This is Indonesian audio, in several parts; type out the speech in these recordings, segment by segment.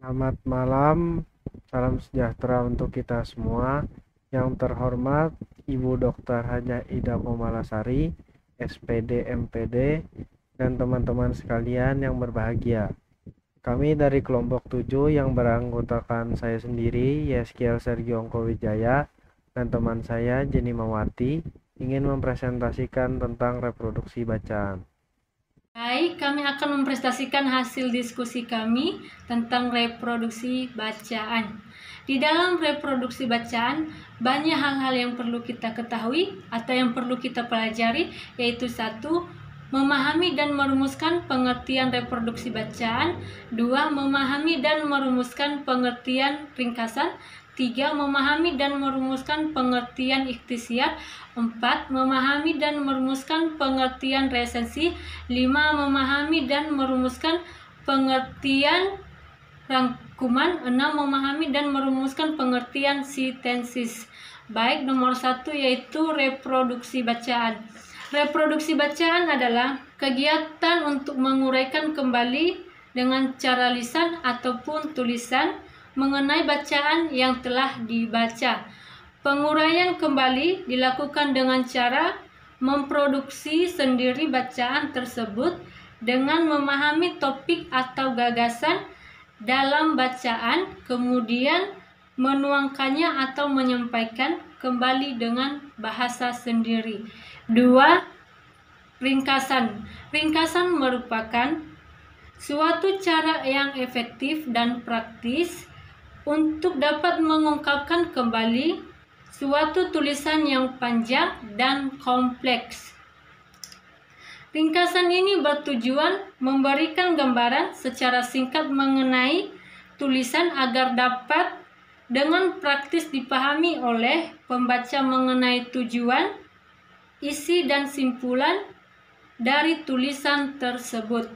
Selamat malam, salam sejahtera untuk kita semua. Yang terhormat Ibu Dr. Hajah Ida Komalasari, SPD MPD, dan teman-teman sekalian yang berbahagia. Kami dari kelompok 7 yang beranggotakan saya sendiri, Yeskiel Sergio Wijaya, dan teman saya Jenny Mawati, ingin mempresentasikan tentang reproduksi bacaan. Baik, kami akan mempresentasikan hasil diskusi kami tentang reproduksi bacaan. Di dalam reproduksi bacaan, banyak hal-hal yang perlu kita ketahui atau yang perlu kita pelajari, yaitu satu, memahami dan merumuskan pengertian reproduksi bacaan. Dua, memahami dan merumuskan pengertian ringkasan. Tiga, memahami dan merumuskan pengertian ikhtiar. Empat, memahami dan merumuskan pengertian resensi. Lima, memahami dan merumuskan pengertian rangkuman. Enam, memahami dan merumuskan pengertian sintesis. Baik, nomor satu yaitu reproduksi bacaan. Reproduksi bacaan adalah kegiatan untuk menguraikan kembali dengan cara lisan ataupun tulisan mengenai bacaan yang telah dibaca. Penguraian kembali dilakukan dengan cara memproduksi sendiri bacaan tersebut dengan memahami topik atau gagasan dalam bacaan, kemudian menuangkannya atau menyampaikan kembali dengan bahasa sendiri. Dua, ringkasan. Ringkasan merupakan suatu cara yang efektif dan praktis untuk dapat mengungkapkan kembali suatu tulisan yang panjang dan kompleks. Ringkasan ini bertujuan memberikan gambaran secara singkat mengenai tulisan agar dapat dengan praktis dipahami oleh pembaca mengenai tujuan, isi dan simpulan dari tulisan tersebut.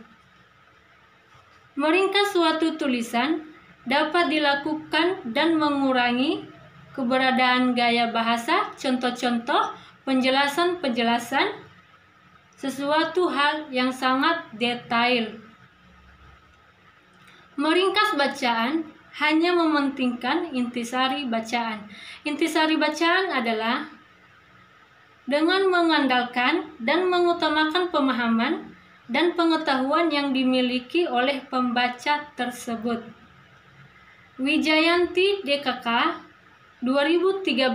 Meringkas suatu tulisan dapat dilakukan dan mengurangi keberadaan gaya bahasa, contoh-contoh, penjelasan-penjelasan, sesuatu hal yang sangat detail. Meringkas bacaan hanya mementingkan intisari bacaan. Intisari bacaan adalah dengan mengandalkan dan mengutamakan pemahaman dan pengetahuan yang dimiliki oleh pembaca tersebut. Wijayanti DKK 2013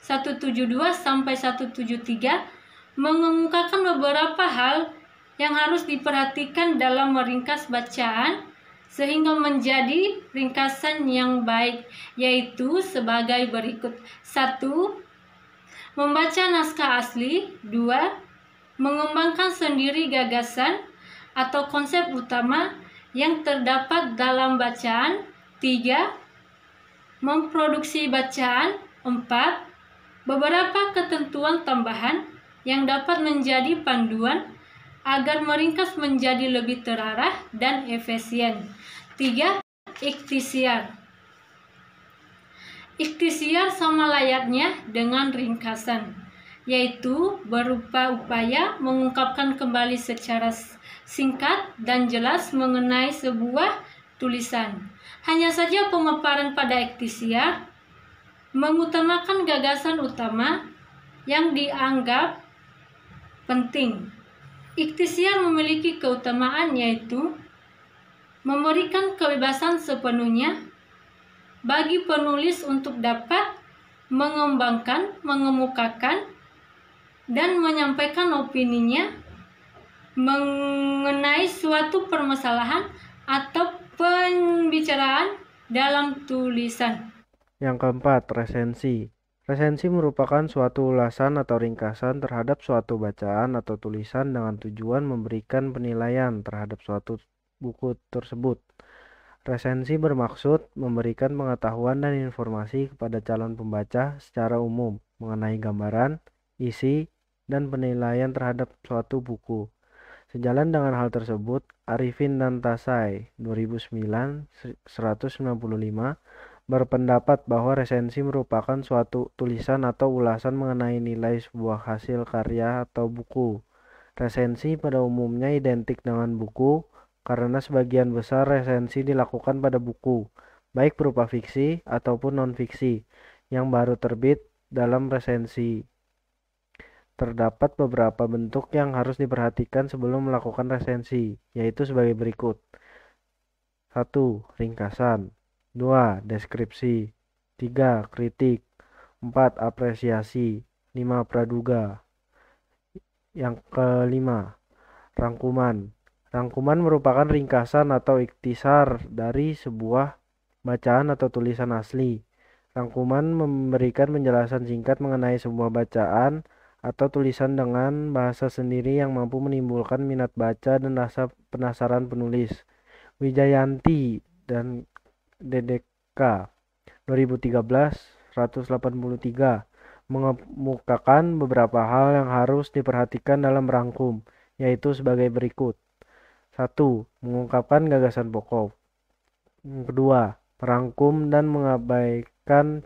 172 sampai 173 mengemukakan beberapa hal yang harus diperhatikan dalam meringkas bacaan sehingga menjadi ringkasan yang baik, yaitu sebagai berikut. 1. Membaca naskah asli. 2. Mengembangkan sendiri gagasan atau konsep utama yang terdapat dalam bacaan. 3. Memproduksi bacaan. 4. Beberapa ketentuan tambahan yang dapat menjadi panduan agar meringkas menjadi lebih terarah dan efisien. 3. Ikhtiar. Ikhtiar sama layaknya dengan ringkasan, yaitu berupa upaya mengungkapkan kembali secara singkat dan jelas mengenai sebuah tulisan. Hanya saja pemaparan pada ikhtiar mengutamakan gagasan utama yang dianggap penting. Ikhtiar memiliki keutamaan yaitu memberikan kebebasan sepenuhnya bagi penulis untuk dapat mengembangkan, mengemukakan, dan menyampaikan opininya mengenai suatu permasalahan atau pembicaraan dalam tulisan. Yang keempat, resensi. Resensi merupakan suatu ulasan atau ringkasan terhadap suatu bacaan atau tulisan dengan tujuan memberikan penilaian terhadap suatu buku tersebut. Resensi bermaksud memberikan pengetahuan dan informasi kepada calon pembaca secara umum mengenai gambaran, isi, dan penilaian terhadap suatu buku. Sejalan dengan hal tersebut, Arifin dan Tasai 2009-195 berpendapat bahwa resensi merupakan suatu tulisan atau ulasan mengenai nilai sebuah hasil karya atau buku. Resensi pada umumnya identik dengan buku, karena sebagian besar resensi dilakukan pada buku, baik berupa fiksi ataupun non-fiksi, yang baru terbit dalam resensi. Terdapat beberapa bentuk yang harus diperhatikan sebelum melakukan resensi, yaitu sebagai berikut. 1. Ringkasan. 2. Deskripsi. 3. Kritik. 4. Apresiasi. 5. Praduga. Yang kelima, rangkuman. Rangkuman merupakan ringkasan atau ikhtisar dari sebuah bacaan atau tulisan asli. Rangkuman memberikan penjelasan singkat mengenai sebuah bacaan atau tulisan dengan bahasa sendiri yang mampu menimbulkan minat baca dan rasa penasaran penulis. Wijayanti dan DDK 2013 183 mengemukakan beberapa hal yang harus diperhatikan dalam merangkum, yaitu sebagai berikut. 1. Mengungkapkan gagasan pokok. Yang kedua, merangkum dan mengabaikan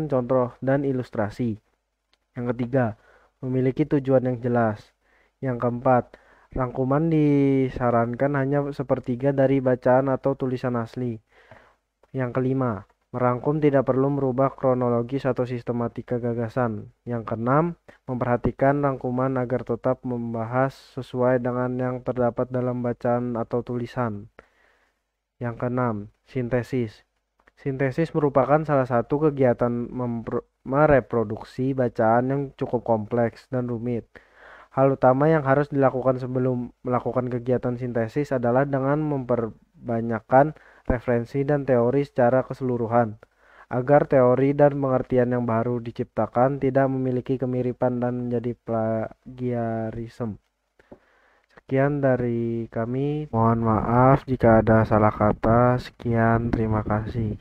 contoh dan ilustrasi. Yang ketiga, memiliki tujuan yang jelas. Yang keempat, rangkuman disarankan hanya sepertiga dari bacaan atau tulisan asli. Yang kelima, merangkum tidak perlu merubah kronologis atau sistematika gagasan. Yang keenam, memperhatikan rangkuman agar tetap membahas sesuai dengan yang terdapat dalam bacaan atau tulisan. Yang keenam, sintesis. Sintesis merupakan salah satu kegiatan mereproduksi bacaan yang cukup kompleks dan rumit. Hal utama yang harus dilakukan sebelum melakukan kegiatan sintesis adalah dengan memperbanyakkan referensi dan teori secara keseluruhan, agar teori dan pengertian yang baru diciptakan tidak memiliki kemiripan dan menjadi plagiarisme. Sekian dari kami. Mohon maaf jika ada salah kata. Sekian, terima kasih.